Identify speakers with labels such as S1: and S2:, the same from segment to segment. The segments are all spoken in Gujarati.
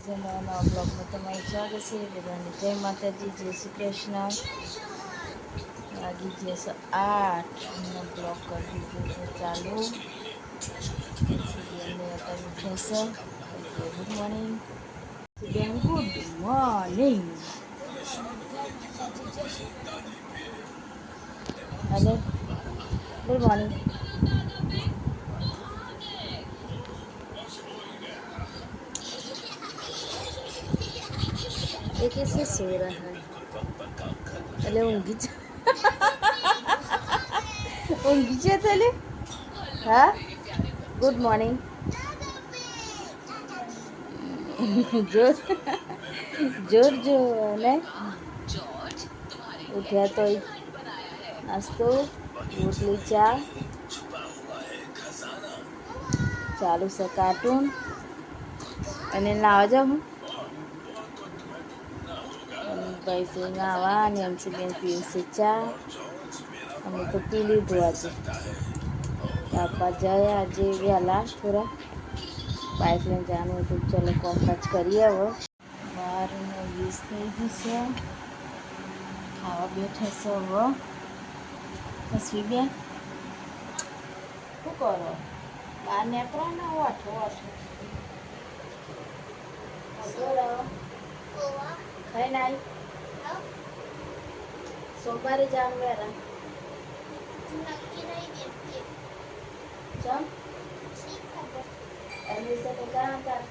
S1: નવા બ્લોગમાં તમારું સ્વાગત છે. બધાને જય માતાજી, જય શ્રી કૃષ્ણ. વાગી જશે 8 બ્લોગ કરી દીધો છે ચાલુ. બેનને અત્યારે ઉઠ્યા છે. ગુડ મોર્નિંગ બેન, ગુડ મોર્નિંગ. અને ગુડ મોર્નિંગ. ये कैसे सो रहा है? अरे ऊँगी तले हाँ. Good morning. जोर जोर जो ने उठ्या तो नास्तो रोटली चा चालू से कार्टून અને નાવા જાઉં ભાઈ છે નાવા અને એમસી બેન પીવશે ચા. અમે તો પી લીધું આજે. બાપા જાય આજે વહેલા થોડા બાઇક લઈને જવાનું હતું. ચલો કોમકાજ કરીએ. હવે 12:20 થઈ ગયું છે. ખાવા બેઠા છે હવે. તસવી બેન શું કરો? બહાર નીકળો ને ઓઠો ઓઠો ખાઈ નાઈ. સોમવારે જવાનું વહેલા ચમ એડમિશન કરાવ તાર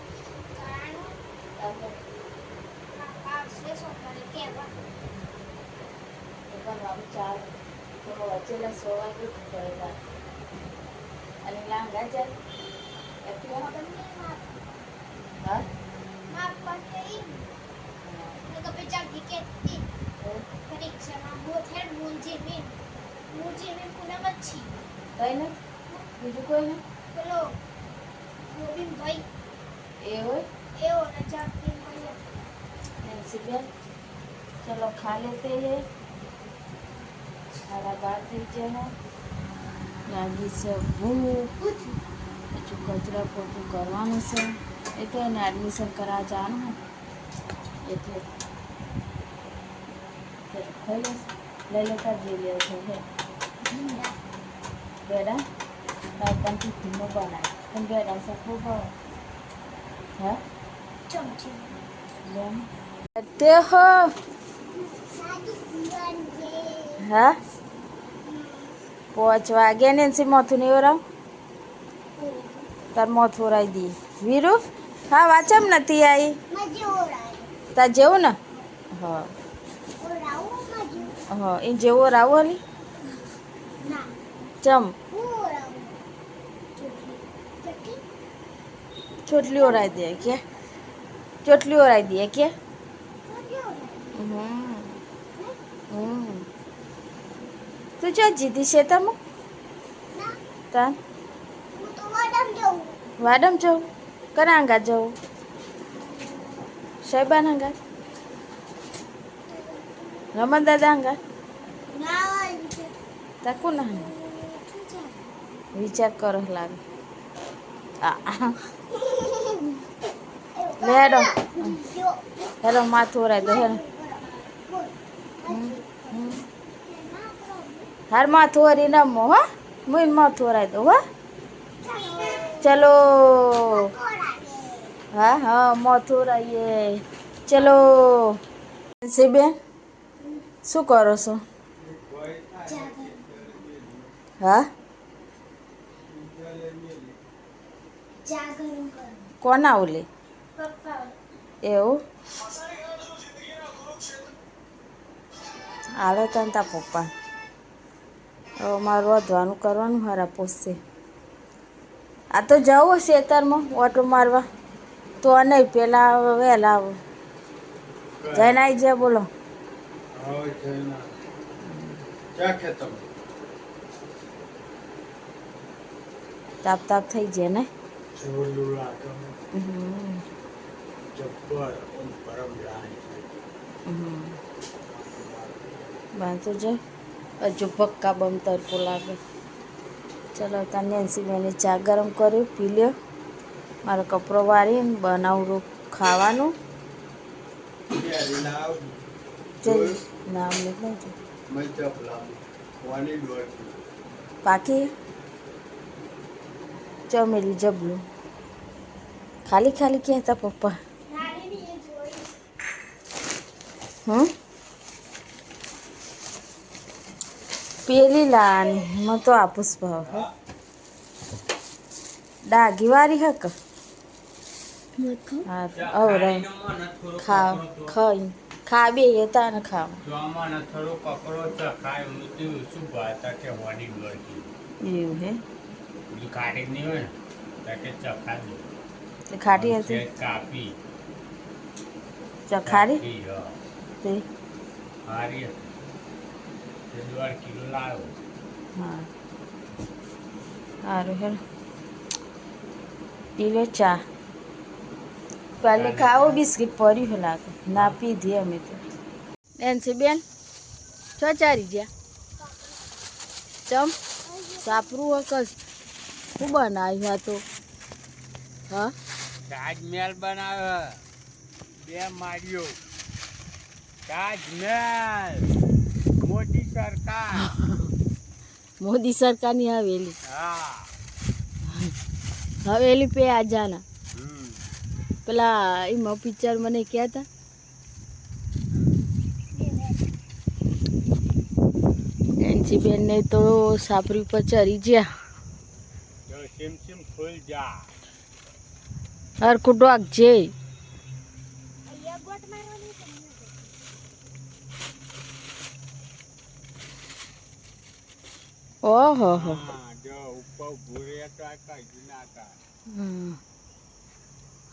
S1: ચાલ તો વચ્ચેલા 100 વાગે પડે તાર અને લાંગા જાય હા કઈ ને બીજું કોઈ ને એ હોય બેન. चलो खा लेते हैं. 12:30 થઈ જાય. લાગી છે ભૂખ. હજુ કચરા પોતું કરવાનું છે. એ તો એને એડમિશન કરાવવા જવાનું એટલે ખાઈ લેશે. લઈ લેતા જે લે છે બેડા પણ ટિફિનમાં બનાવે પણ બેડા સફો ભાવ હા બેન તે હો હા 5 વાગે ને એનસી માથું નહીં ઓરાવ તાર માથું ઓરાઈ દી વીરુ. હા વાચમ નથી આવી તાર જેવું ને હા હા એ જેવો રાવો હલી ચમ ચોટલી ઓરાઈ દે કે ચોટલી ઓરાઈ દે કે તું જો જીધી છે તમે તાર વાડમ જવું કના અંગા જવું સાહેબાન અંગા રમણ દાદા અંગા તાકુ ના વિચાર કરો લાગે લે હેડો હેડો માથું ઓરાઈ દો હેડો હાર માથું ઓરી નમો હો મુઈ માથું ઓરાઈ દો હો. ચલો હા હા માથું ઓરાઈએ ચલો. બેન શું કરો છો? હા કોના ઓલે એવું હાલે તને તા પપ્પા. હવે મારું વધવાનું કરવાનું હારા પૂછશે. આ તો જવું ખેતરમાં ઓટો મારવા તો નહીં પેલા વહેલા આવો જઈને આવી જાય. બોલો તાપ તાપ થઈ જાય ને બાંધો જાય હજુ પક્કા બમ તડકો લાગે. ચલો તને નેન્સી બેને ચા ગરમ કર્યું પી લ્યો. મારો કપડો વાળીને બનાવું ખાવાનું ચલ નામ નહીં પાકી ચમેલી જબલું ખાલી ખાલી કહેતા પપ્પા પેલી લાની મને તો આપુસ ભાવ ડાઘી વાળી હક ખા ખાઈ ખા બે હતા ને ખાવ એવું હે ખાટી હતી ચખારી તે હા સારું હે પી લે ચા પહેલે ખાવો બિસ્કિટ પડ્યું લાગે ના પીધી અમે તો એનસી બેન છો ચારી ગયા ચમ સાપરું કસ શું બનાવ્યું આ તો હા
S2: તાજમહેલ બનાવ્યો બે માળીઓ તાજમહેલ મોદી સરકાર
S1: મોદી સરકારની હવેલી
S2: હા
S1: હવેલી પે આ જાના પેલા એમાં પિક્ચર મને કહેતા એનસી બેન ને તો સાપરી ઉપર ચરી ગયા
S2: સિમ ફૂલ જા
S1: હરખું ડોક છે ઓહો હો
S2: જો ઉપર ભૂરે તો આ કઈ ના કા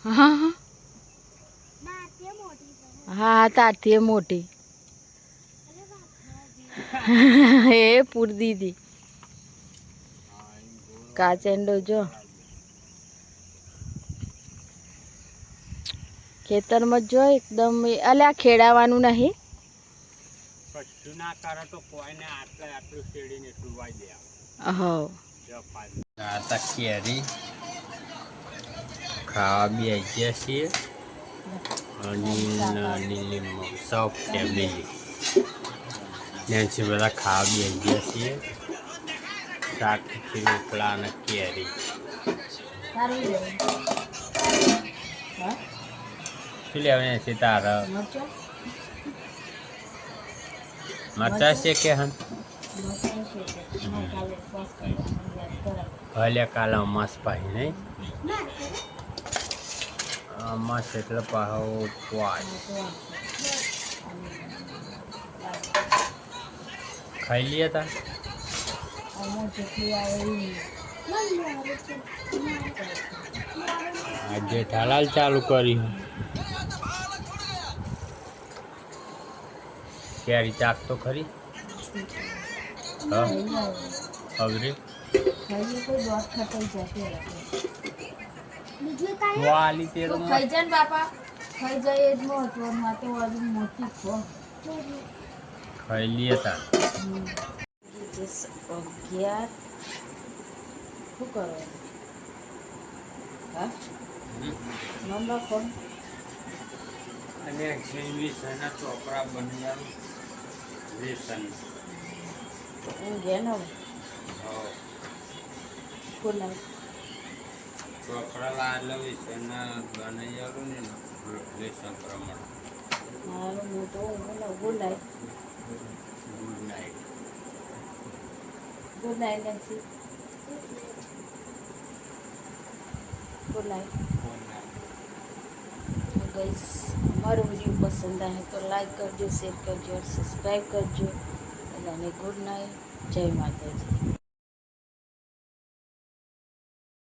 S1: હા હા તારથી મોટી એ પૂર દીદી કાચેન્ડો જો ખેતરમાં જો એકદમ અલ્યા ખેડાવાનું નહીં
S2: કશું ના કરે તો કોઈને આટલું શેડીને એટલું વાઈ દે
S1: હા
S2: આ કેરી ખાવા બી આવી ગયા છીએ અનિલ સૌ ફેમિલી ત્યાંથી બધા ખાવા બી આવી ગયા છીએ શાકથી રોટલા અને કેરી શું લેવાને છે તારા મરચા છે કે હમ ભલે કાલે અમાસ પાહી નહીં અમાસ એટલે પાહો ઉપવાસ ખાઈ લઈએ તા આજે ઠાલાલ ચાલુ કર્યું કેરી ચાક તો ખરી અગરી વાલી તેરો
S1: ખાઈ જાય ને બાપા ખાઈ જાય એ જ મહત્વનું આ તો હજુ મોટી છો
S2: ખાઈ લઈએ તા
S1: 11 શું કરો હા નામ રાખો
S2: અને એના ચોપડા બની વ્યસન
S1: ઊંઘે ને
S2: ચોપડા લાવેલા વ્યસનના બનાવી આવું ને વ્યસન પ્રમાણે
S1: મારું મોટો ઊંઘ good night
S2: good night
S1: good night Nancy good night guys हमारा वीडियो पसंद आए तो लाइक करजो शेयर करजो और सब्सक्राइब करजो गुड नाइट जय माता दी।